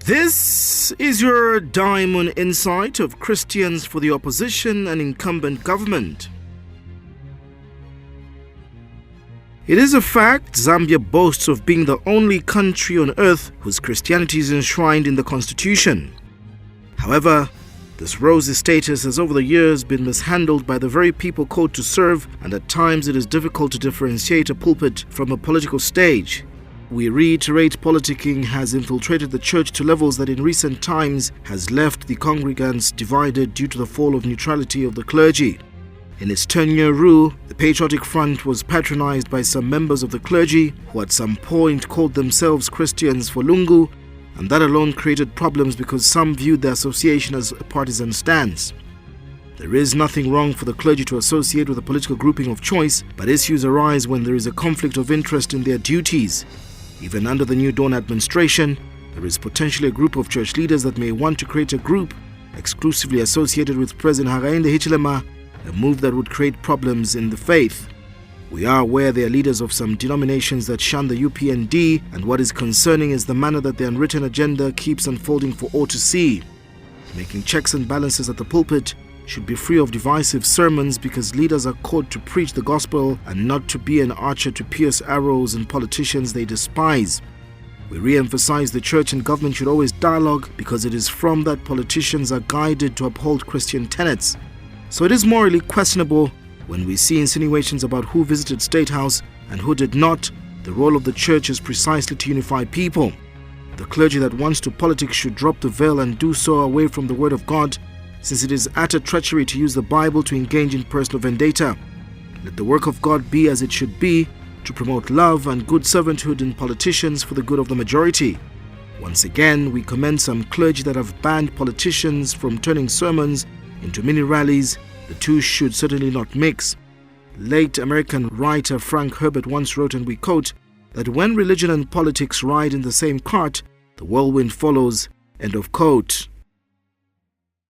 This is your Diamond Insight of Christians for the opposition and incumbent government. It is a fact Zambia boasts of being the only country on earth whose Christianity is enshrined in the constitution. However, this rosy status has over the years been mishandled by the very people called to serve, and at times it is difficult to differentiate a pulpit from a political stage. We reiterate, politicking has infiltrated the church to levels that in recent times has left the congregants divided due to the fall of neutrality of the clergy. In its 10-year rule, the Patriotic Front was patronized by some members of the clergy who at some point called themselves Christians for Lungu, and that alone created problems because some viewed the association as a partisan stance. There is nothing wrong for the clergy to associate with a political grouping of choice, but issues arise when there is a conflict of interest in their duties. Even under the New Dawn administration, there is potentially a group of church leaders that may want to create a group exclusively associated with President Hakainde Hichilema, a move that would create problems in the faith. We are aware there are leaders of some denominations that shun the UPND, and what is concerning is the manner that the unwritten agenda keeps unfolding for all to see. Making checks and balances at the pulpit should be free of divisive sermons, because leaders are called to preach the gospel and not to be an archer to pierce arrows in politicians they despise. We re-emphasize the church and government should always dialogue, because it is from that politicians are guided to uphold Christian tenets. So it is morally questionable when we see insinuations about who visited State House and who did not. The role of the church is precisely to unify people. The clergy that wants to politics should drop the veil and do so away from the word of God, since it is utter treachery to use the Bible to engage in personal vendetta. Let the work of God be as it should be, to promote love and good servanthood in politicians for the good of the majority. Once again, we commend some clergy that have banned politicians from turning sermons into mini rallies. The two should certainly not mix. Late American writer Frank Herbert once wrote, and we quote, that when religion and politics ride in the same cart, the whirlwind follows. End of quote.